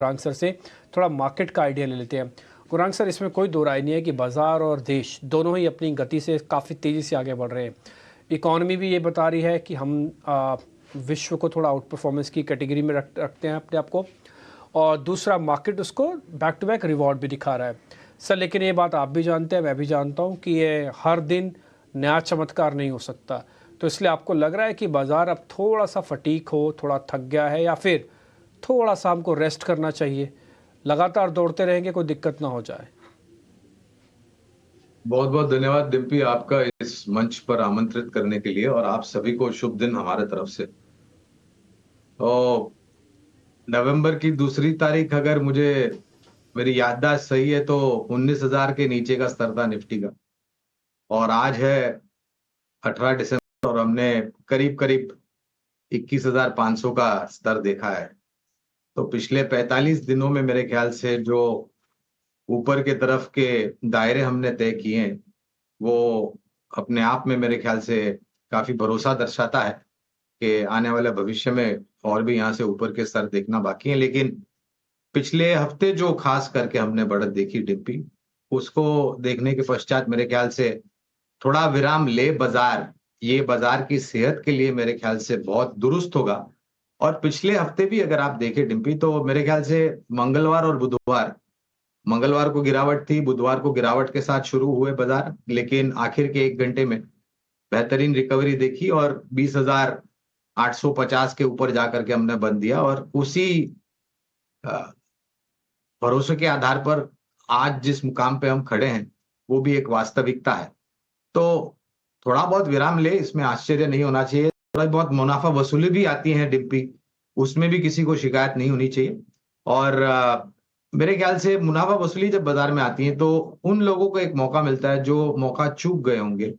Gurang sir से थोड़ा market का आइडिया ले लेते हैं। गुरांग सर, इसमें कोई दो राय नहीं है कि बाज़ार और देश दोनों ही अपनी गति से काफ़ी तेज़ी से आगे बढ़ रहे हैं। इकॉनमी भी ये बता रही है कि हम विश्व को थोड़ा आउट परफॉर्मेंस की कैटेगरी में रखते हैं अपने आप को, और दूसरा मार्केट उसको बैक टू बैक रिवॉर्ड भी दिखा रहा है। सर, लेकिन ये बात आप भी जानते हैं, मैं भी जानता हूँ कि ये हर दिन नया चमत्कार नहीं हो सकता। तो इसलिए आपको लग रहा है कि बाज़ार अब थोड़ा सा फटीक हो, थोड़ा थक गया है, या फिर थोड़ा सा हमको रेस्ट करना चाहिए, लगातार दौड़ते रहेंगे कोई दिक्कत ना हो जाए? बहुत बहुत धन्यवाद डिम्पी, आपका इस मंच पर आमंत्रित करने के लिए, और आप सभी को शुभ दिन हमारे तरफ से। तो नवंबर की 2 तारीख, अगर मुझे मेरी याददाश्त सही है, तो 19,000 के नीचे का स्तर था निफ्टी का। और आज है 18 दिसंबर, और हमने करीब करीब 21,500 का स्तर देखा है। तो पिछले 45 दिनों में मेरे ख्याल से जो ऊपर के तरफ के दायरे हमने तय किए हैं, वो अपने आप में मेरे ख्याल से काफी भरोसा दर्शाता है कि आने वाले भविष्य में और भी यहाँ से ऊपर के स्तर देखना बाकी है। लेकिन पिछले हफ्ते जो खास करके हमने बढ़त देखी डिम्पी, उसको देखने के पश्चात मेरे ख्याल से थोड़ा विराम ले बाजार, ये बाजार की सेहत के लिए मेरे ख्याल से बहुत दुरुस्त होगा। और पिछले हफ्ते भी अगर आप देखें डिम्पी, तो मेरे ख्याल से मंगलवार और बुधवार, मंगलवार को गिरावट थी, बुधवार को गिरावट के साथ शुरू हुए बाजार, लेकिन आखिर के 1 घंटे में बेहतरीन रिकवरी देखी और 20,850 के ऊपर जाकर के हमने बंद दिया। और उसी अ, भरोसे के आधार पर आज जिस मुकाम पे हम खड़े हैं, वो भी एक वास्तविकता है। तो थोड़ा बहुत विराम ले, इसमें आश्चर्य नहीं होना चाहिए। थोड़ा बहुत मुनाफा वसूली भी आती है डिम्पी, उसमें भी किसी को शिकायत नहीं होनी चाहिए। और मेरे ख्याल से मुनाफा वसूली जब बाजार में आती है, तो उन लोगों को एक मौका मिलता है जो मौका चूक गए होंगे,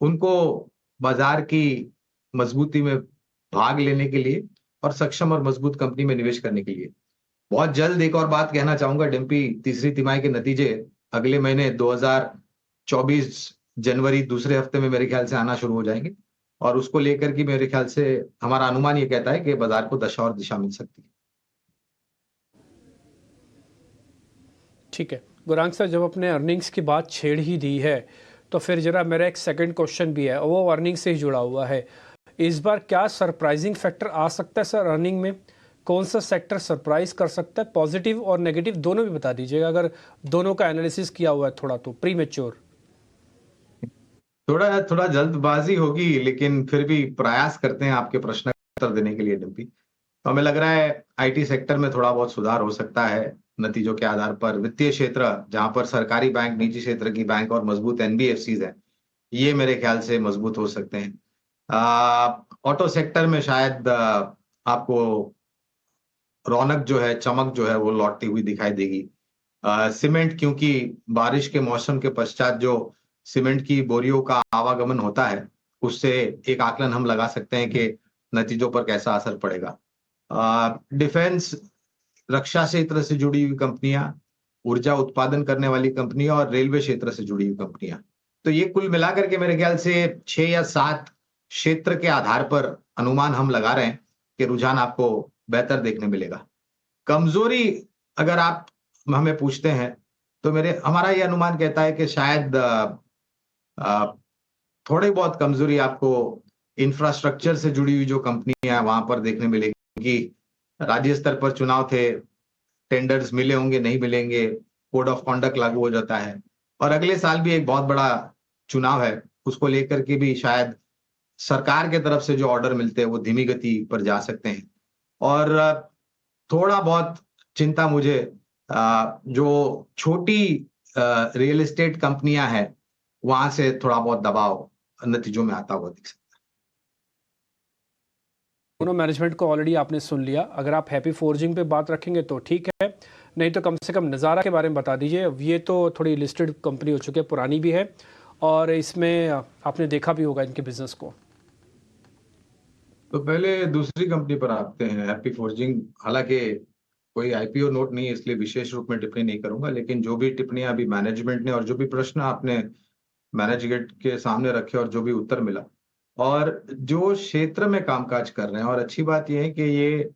उनको बाजार की मजबूती में भाग लेने के लिए और सक्षम और मजबूत कंपनी में निवेश करने के लिए। बहुत जल्द एक और बात कहना चाहूंगा डिम्पी, तीसरी तिमाही के नतीजे अगले महीने 2024 जनवरी दूसरे हफ्ते में मेरे ख्याल से आना शुरू हो जाएंगे, और उसको लेकर के मेरे ख्याल से हमारा अनुमान ये कहता है कि बाजार को दशा और दिशा मिल सकती है। ठीक है गुरांग सर, जब अपने अर्निंग्स की बात छेड़ ही दी है, तो फिर जरा मेरा एक सेकंड क्वेश्चन भी है, और वो अर्निंग से ही जुड़ा हुआ है। इस बार क्या सरप्राइजिंग फैक्टर आ सकता है सर अर्निंग में? कौन सा सेक्टर सरप्राइज कर सकता है? पॉजिटिव और नेगेटिव दोनों भी बता दीजिएगा, अगर दोनों का एनालिसिस किया हुआ है थोड़ा तो प्री मेच्योर। थोड़ा थोड़ा जल्दबाजी होगी, लेकिन फिर भी प्रयास करते हैं आपके प्रश्न का उत्तर देने के लिए डिम्पी। तो हमें लग रहा है आईटी सेक्टर में थोड़ा बहुत सुधार हो सकता है नतीजों के आधार पर। वित्तीय क्षेत्र, जहां पर सरकारी बैंक, निजी क्षेत्र की बैंक और मजबूत एनबीएफसीज हैं, ये मेरे ख्याल से मजबूत हो सकते हैं। ऑटो सेक्टर में शायद आपको रौनक जो है, चमक जो है, वो लौटती हुई दिखाई देगी। सीमेंट, क्योंकि बारिश के मौसम के पश्चात जो सीमेंट की बोरियों का आवागमन होता है, उससे एक आकलन हम लगा सकते हैं कि नतीजों पर कैसा असर पड़ेगा। डिफेंस, रक्षा क्षेत्र से जुड़ी हुई कंपनियां, ऊर्जा उत्पादन करने वाली कंपनियां और रेलवे क्षेत्र से जुड़ी हुई कंपनियां, तो ये कुल मिलाकर के मेरे ख्याल से 6 या 7 क्षेत्र के आधार पर अनुमान हम लगा रहे हैं कि रुझान आपको बेहतर देखने मिलेगा। कमजोरी अगर आप हमें पूछते हैं, तो मेरे हमारा ये अनुमान कहता है कि शायद अ, थोड़ी बहुत कमजोरी आपको इंफ्रास्ट्रक्चर से जुड़ी हुई जो कंपनियां हैं वहां पर देखने मिलेगी, क्योंकि राज्य स्तर पर चुनाव थे, टेंडर्स मिले होंगे, नहीं मिलेंगे, कोड ऑफ कॉन्डक्ट लागू हो जाता है, और अगले साल भी एक बहुत बड़ा चुनाव है, उसको लेकर के भी शायद सरकार के तरफ से जो ऑर्डर मिलते हैं वो धीमी गति पर जा सकते हैं। और थोड़ा बहुत चिंता मुझे जो छोटी रियल एस्टेट कंपनियां हैं, वहां से थोड़ा बहुत दबाव नतीजों में आता हुआ दिख सकता दोनों मैनेजमेंट को ऑलरेडी आपने सुन लिया। अगर आप हैप्पी फोर्जिंग पे बात रखेंगे तो ठीक है, नहीं तो कम से कम नज़ारा के बारे में बता दीजिए। ये तो थोड़ी लिस्टेड कंपनी हो चुकी है, पुरानी भी है, और इसमें आपने देखा भी होगा इनके बिजनेस को। तो पहले दूसरी कंपनी पर आते हैं, हैप्पी फोर्जिंग। हालांकि कोई आईपीओ नोट नहीं है, इसलिए विशेष रूप में टिप्पणी नहीं करूंगा, लेकिन जो भी टिप्पणियां अभी मैनेजमेंट ने और जो भी प्रश्न आपने मैनेजमेंट के सामने रखे और जो भी उत्तर मिला, और जो क्षेत्र में कामकाज कर रहे हैं, और अच्छी बात यह है कि ये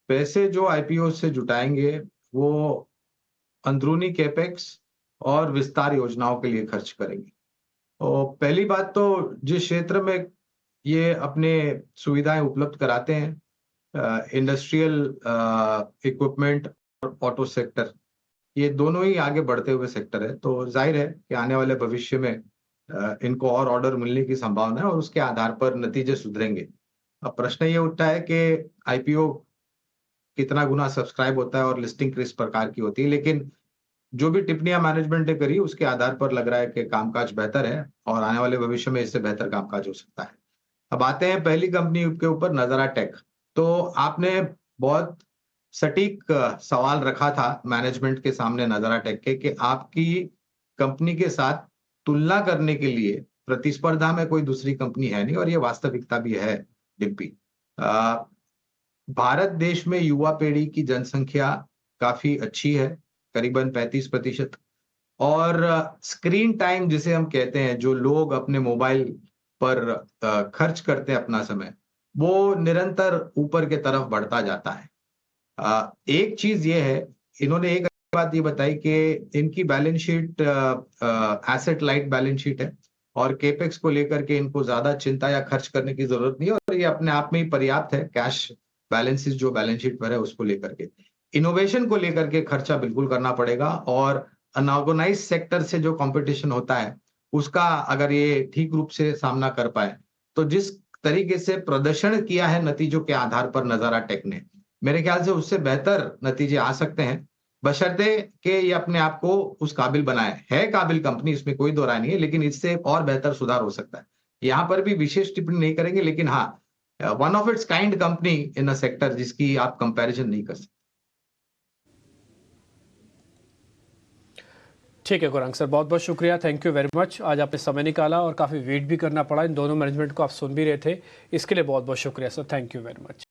पैसे जो आईपीओ से जुटाएंगे वो अंदरूनी कैपेक्स और विस्तार योजनाओं के लिए खर्च करेंगे। और पहली बात तो जिस क्षेत्र में ये अपने सुविधाएं उपलब्ध कराते हैं, इंडस्ट्रियल इक्विपमेंट और ऑटो सेक्टर, ये दोनों ही आगे बढ़ते हुए सेक्टर है, तो जाहिर है कि आने वाले भविष्य में इनको और ऑर्डर मिलने की संभावना है और उसके आधार पर नतीजे सुधरेंगे। अब प्रश्न ये उठता है कि आईपीओ कितना गुना सब्सक्राइब होता है और लिस्टिंग किस प्रकार की होती है, लेकिन जो भी टिप्पणियां मैनेजमेंट ने करी उसके आधार पर लग रहा है कि कामकाज बेहतर है और आने वाले भविष्य में इससे बेहतर कामकाज हो सकता है। अब आते हैं पहली कंपनी के ऊपर, नज़ारा टेक। तो आपने बहुत सटीक सवाल रखा था मैनेजमेंट के सामने नज़ारा टेक के कि आपकी कंपनी के साथ तुलना करने के लिए प्रतिस्पर्धा में कोई दूसरी कंपनी है नहीं, और ये वास्तविकता भी है डिम्पी। भारत देश में युवा पीढ़ी की जनसंख्या काफी अच्छी है, करीबन 35%, और स्क्रीन टाइम जिसे हम कहते हैं, जो लोग अपने मोबाइल पर खर्च करते हैं अपना समय, वो निरंतर ऊपर के तरफ बढ़ता जाता है। एक चीज ये है, इन्होंने एक बात ये बताई कि इनकी balance sheet asset light balance sheet है और केपेक्स को लेकर के इनको ज्यादा चिंता या खर्च करने की जरूरत नहीं है, और ये अपने आप में ही पर्याप्त है। कैश बैलेंसेस जो बैलेंस शीट पर है उसको लेकर के, इनोवेशन को लेकर के खर्चा बिल्कुल करना पड़ेगा, और अनऑर्गेनाइज सेक्टर से जो कंपटीशन होता है उसका अगर ये ठीक रूप से सामना कर पाए, तो जिस तरीके से प्रदर्शन किया है नतीजों के आधार पर नज़ारा टेक ने, मेरे ख्याल से उससे बेहतर नतीजे आ सकते हैं, बशर्ते कि ये अपने आप को उस काबिल बनाए। है काबिल कंपनी, इसमें कोई दो राय नहीं है, लेकिन इससे और बेहतर सुधार हो सकता है। यहाँ पर भी विशेष टिप्पणी नहीं करेंगे, लेकिन हाँ, one of its kind company in a sector जिसकी आप कंपैरिजन नहीं कर सकते। ठीक है गुरांग सर, बहुत बहुत शुक्रिया, थैंक यू वेरी मच। आज आपने समय निकाला और काफ़ी वेट भी करना पड़ा, इन दोनों मैनेजमेंट को आप सुन भी रहे थे, इसके लिए बहुत बहुत शुक्रिया sir, thank you very much.